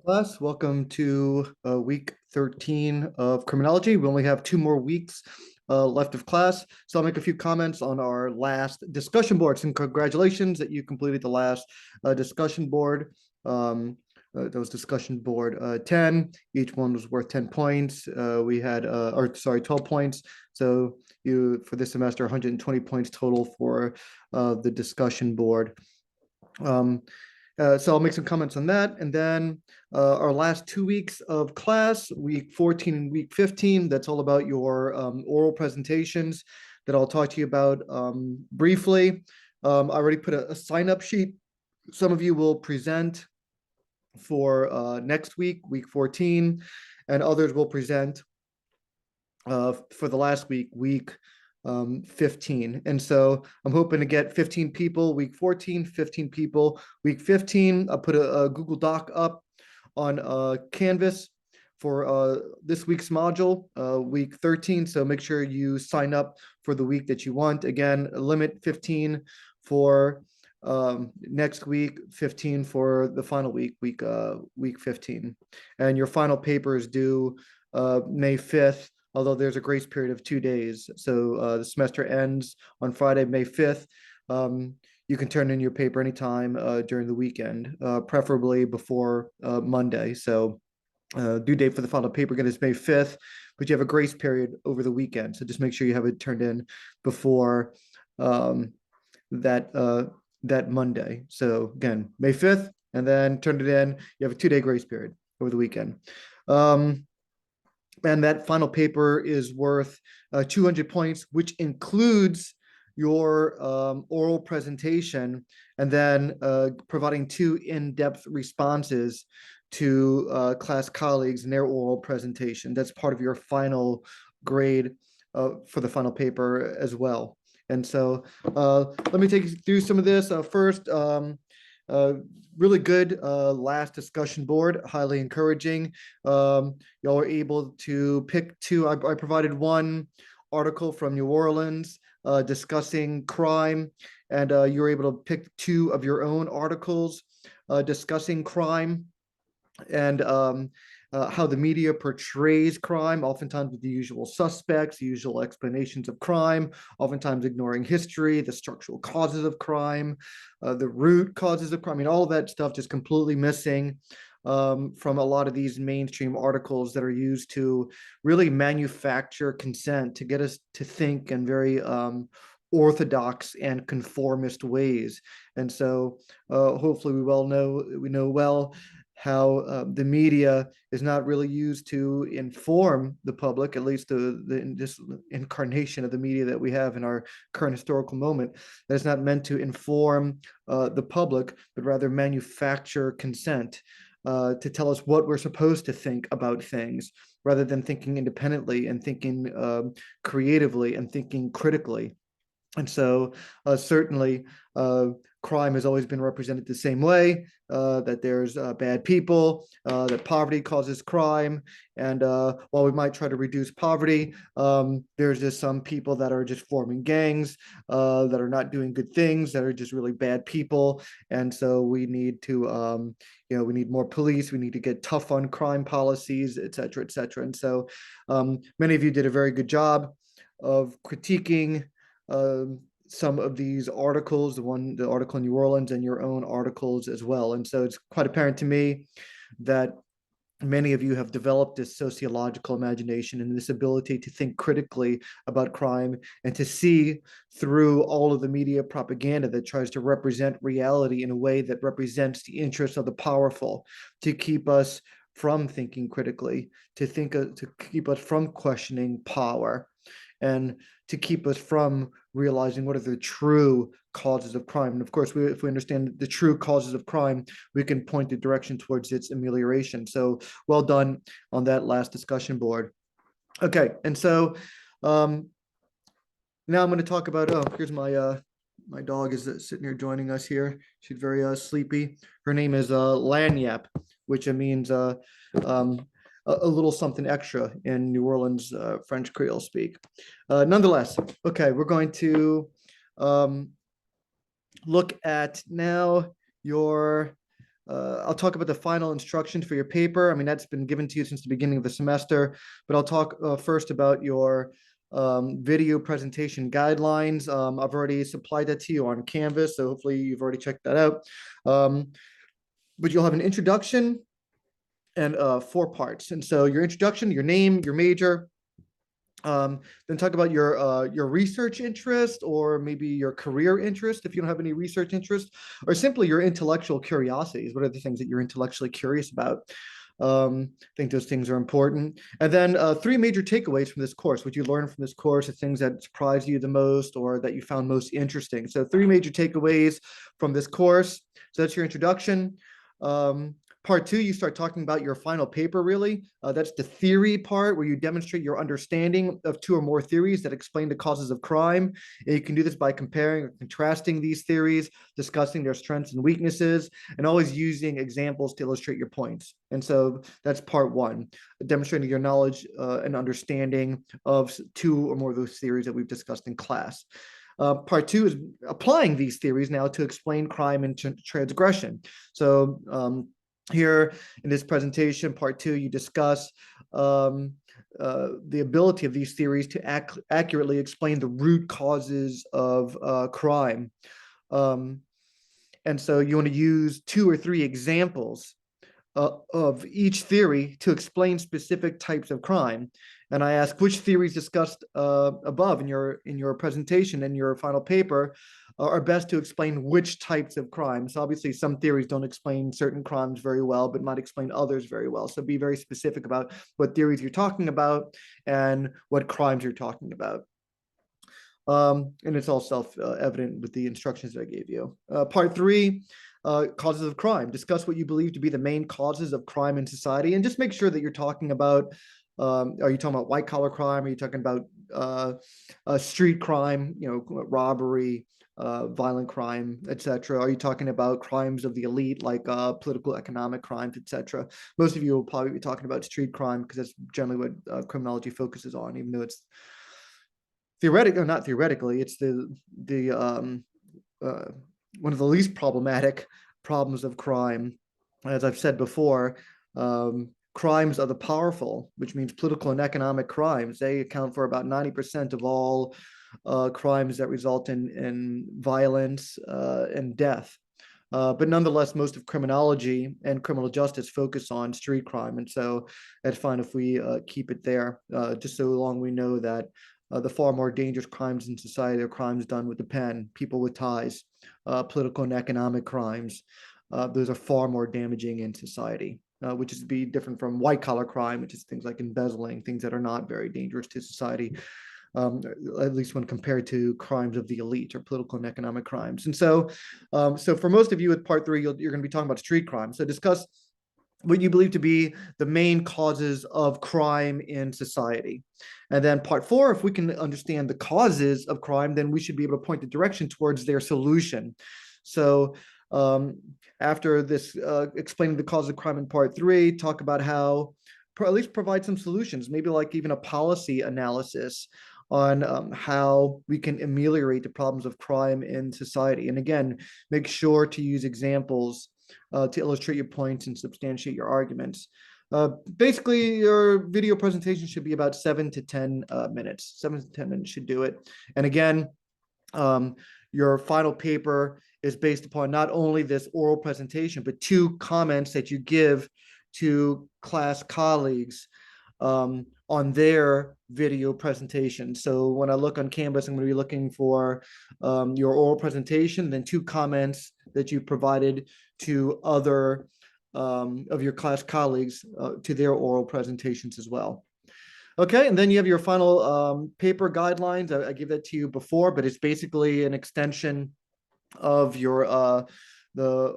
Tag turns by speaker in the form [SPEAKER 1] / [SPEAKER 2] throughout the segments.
[SPEAKER 1] Class, welcome to week 13 of criminology. We only have 2 more weeks left of class, so I'll make a few comments on our last discussion boards. And congratulations that you completed the last discussion board. That was discussion board 10. Each one was worth 10 points. We had, 12 points. So you, for this semester, 120 points total for the discussion board. So I'll make some comments on that. And then our last 2 weeks of class, week 14 and week 15, that's all about your oral presentations that I'll talk to you about briefly. I already put a sign-up sheet. Some of you will present for next week, week 14, and others will present for the last week, week 15. And so I'm hoping to get 15 people week 14, 15 people week 15. I'll put a Google Doc up on Canvas for this week's module, week 13. So make sure you sign up for the week that you want. Again, limit 15 for next week, 15 for the final week, week 15. And your final paper is due May 5th, although there's a grace period of 2 days. So the semester ends on Friday, May 5th. You can turn in your paper anytime during the weekend, preferably before Monday. So due date for the final paper again is May 5th, but you have a grace period over the weekend. So just make sure you have it turned in before that Monday. So again, May 5th, and then turn it in. You have a 2-day grace period over the weekend. And that final paper is worth 200 points, which includes your oral presentation, and then providing 2 in-depth responses to class colleagues in their oral presentation. That's part of your final grade for the final paper as well. And so let me take you through some of this. First, really good last discussion board, highly encouraging. Y'all were able to pick 2. I provided 1 article from New Orleans discussing crime, and you were able to pick 2 of your own articles discussing crime and how the media portrays crime, oftentimes with the usual suspects, the usual explanations of crime, oftentimes ignoring history, the structural causes of crime, the root causes of crime. I mean, all of that stuff just completely missing from a lot of these mainstream articles that are used to really manufacture consent to get us to think in very orthodox and conformist ways. And so hopefully we know well how the media is not really used to inform the public, at least this incarnation of the media that we have in our current historical moment, that is not meant to inform the public, but rather manufacture consent to tell us what we're supposed to think about things, rather than thinking independently and thinking creatively and thinking critically. And so certainly crime has always been represented the same way, that there's bad people, that poverty causes crime. And while we might try to reduce poverty, there's just some people that are just forming gangs, that are not doing good things, that are just really bad people. And so we need to, we need more police. We need to get tough on crime policies, et cetera, et cetera. And so many of you did a very good job of critiquing some of these articles, the article in New Orleans and your own articles as well. And so it's quite apparent to me that many of you have developed this sociological imagination and this ability to think critically about crime and to see through all of the media propaganda that tries to represent reality in a way that represents the interests of the powerful, to keep us from thinking critically, to keep us from questioning power, and to keep us from realizing what are the true causes of crime. And of course, if we understand the true causes of crime, we can point the direction towards its amelioration. So well done on that last discussion board. Okay, and so now I'm going to talk about, here's my dog is sitting here joining us here. She's very sleepy. Her name is Lanyap, which means a little something extra in New Orleans French Creole speak. Nonetheless, okay, we're going to look at now I'll I'll talk about the final instructions for your paper. I mean, that's been given to you since the beginning of the semester, but I'll talk first about your video presentation guidelines. I've already supplied that to you on Canvas, so hopefully you've already checked that out. But you'll have an introduction and 4 parts. And so your introduction, your name, your major, then talk about your research interest, or maybe your career interest if you don't have any research interest, or simply your intellectual curiosities. What are the things that you're intellectually curious about? I think those things are important. And then 3 major takeaways from this course. What you learned from this course, the things that surprised you the most or that you found most interesting. So 3 major takeaways from this course. So that's your introduction. Part 2, you start talking about your final paper, really. That's the theory part, where you demonstrate your understanding of 2 or more theories that explain the causes of crime. And you can do this by comparing or contrasting these theories, discussing their strengths and weaknesses, and always using examples to illustrate your points. And so that's part 1, demonstrating your knowledge and understanding of 2 or more of those theories that we've discussed in class. Part 2 is applying these theories now to explain crime and transgression. So here in this presentation, part 2, you discuss the ability of these theories to accurately explain the root causes of crime. And so you want to use 2 or 3 examples of each theory to explain specific types of crime. And I ask which theories discussed above in your presentation and your final paper are best to explain which types of crimes. So obviously, some theories don't explain certain crimes very well, but might explain others very well. So be very specific about what theories you're talking about and what crimes you're talking about. And it's all self-evident with the instructions that I gave you. Part 3, causes of crime. Discuss what you believe to be the main causes of crime in society, and just make sure that you're talking about, are you talking about white collar crime? Are you talking about street crime, robbery, violent crime, etc.? Are you talking about crimes of the elite, like political, economic crimes, etc.? Most of you will probably be talking about street crime because that's generally what criminology focuses on, even though it's theoretically, or not theoretically, it's one of the least problematic problems of crime. As I've said before, crimes of the powerful, which means political and economic crimes, they account for about 90% of all crimes that result in violence and death. But nonetheless, most of criminology and criminal justice focus on street crime. And so that's fine if we keep it there, just so long we know that the far more dangerous crimes in society are crimes done with the pen, people with ties, political and economic crimes. Those are far more damaging in society, which is be different from white collar crime, which is things like embezzling, things that are not very dangerous to society, at least when compared to crimes of the elite or political and economic crimes. And so, so for most of you with part 3, you're going to be talking about street crime. So discuss what you believe to be the main causes of crime in society. And then part 4, if we can understand the causes of crime, then we should be able to point the direction towards their solution. So after this, explaining the causes of crime in part 3, talk about how, at least provide some solutions, maybe like even a policy analysis on how we can ameliorate the problems of crime in society. And again, make sure to use examples to illustrate your points and substantiate your arguments. Basically, your video presentation should be about 7 to 10 minutes. 7 to 10 minutes should do it. And again, your final paper is based upon not only this oral presentation, but 2 comments that you give to class colleagues on their video presentation. So when I look on Canvas, I'm going to be looking for your oral presentation, then 2 comments that you provided to other of your class colleagues to their oral presentations as well. Okay, and then you have your final paper guidelines. I gave that to you before, but it's basically an extension of your the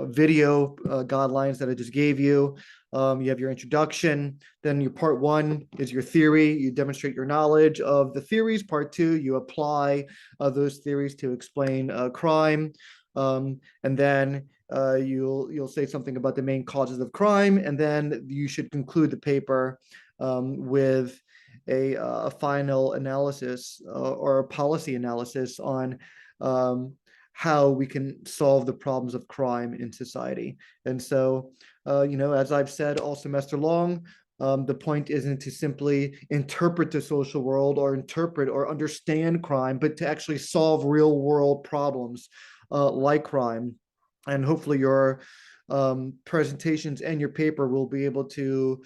[SPEAKER 1] video guidelines that I just gave you. You have your introduction, then your part 1 is your theory. You demonstrate your knowledge of the theories. Part 2, you apply those theories to explain crime. And then you'll say something about the main causes of crime, and then you should conclude the paper with a final analysis or a policy analysis on how we can solve the problems of crime in society. And so, as I've said all semester long, the point isn't to simply interpret the social world or interpret or understand crime, but to actually solve real world problems like crime. And hopefully your presentations and your paper will be able to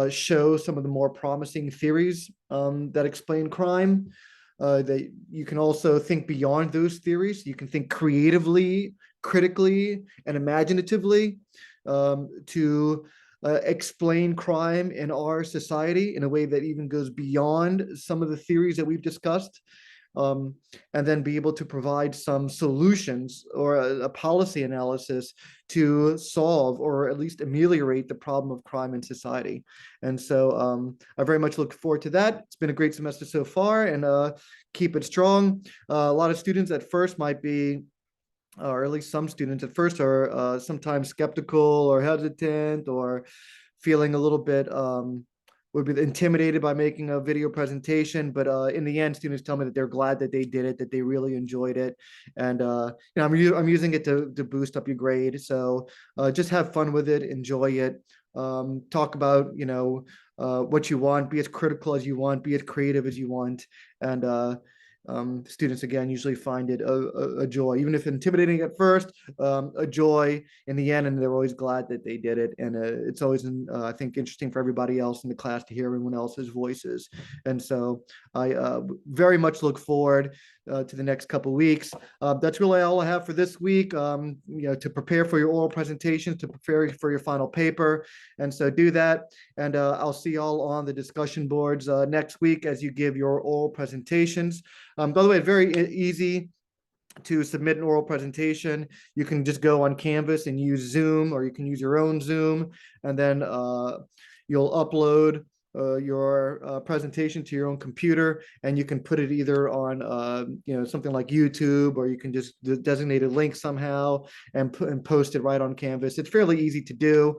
[SPEAKER 1] show some of the more promising theories that explain crime. That you can also think beyond those theories. You can think creatively, critically, and imaginatively to explain crime in our society in a way that even goes beyond some of the theories that we've discussed. Um, and then be able to provide some solutions or a policy analysis to solve or at least ameliorate the problem of crime in society. And so I very much look forward to that. It's been a great semester so far, and keep it strong. A lot of students at first might be or at least some students at first are sometimes skeptical or hesitant or feeling a little bit would be intimidated by making a video presentation. But in the end, students tell me that they're glad that they did it, that they really enjoyed it. And I'm using it to boost up your grade. So just have fun with it, enjoy it. Talk about, what you want, be as critical as you want, be as creative as you want. And students again usually find it a joy, even if intimidating at first, a joy in the end, and they're always glad that they did it. And it's always I think interesting for everybody else in the class to hear everyone else's voices. And so I very much look forward to the next couple of weeks. That's really all I have for this week. To prepare for your oral presentations, to prepare for your final paper, and so do that. And I'll see y'all on the discussion boards next week as you give your oral presentations. By the way, very easy to submit an oral presentation. You can just go on Canvas and use Zoom, or you can use your own Zoom, and then you'll upload your presentation to your own computer, and you can put it either on something like YouTube, or you can just designate a link somehow and post it right on Canvas. It's fairly easy to do.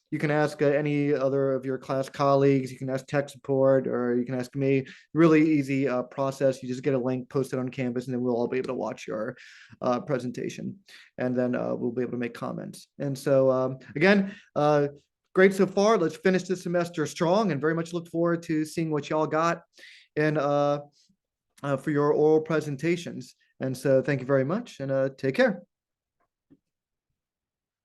[SPEAKER 1] You can ask any other of your class colleagues. You can ask tech support, or you can ask me. Really easy process. You just get a link, post it on Canvas, and then we'll all be able to watch your presentation. And then we'll be able to make comments. And so again, great so far. Let's finish this semester strong, and very much look forward to seeing what y'all got and for your oral presentations. And so thank you very much, and take care.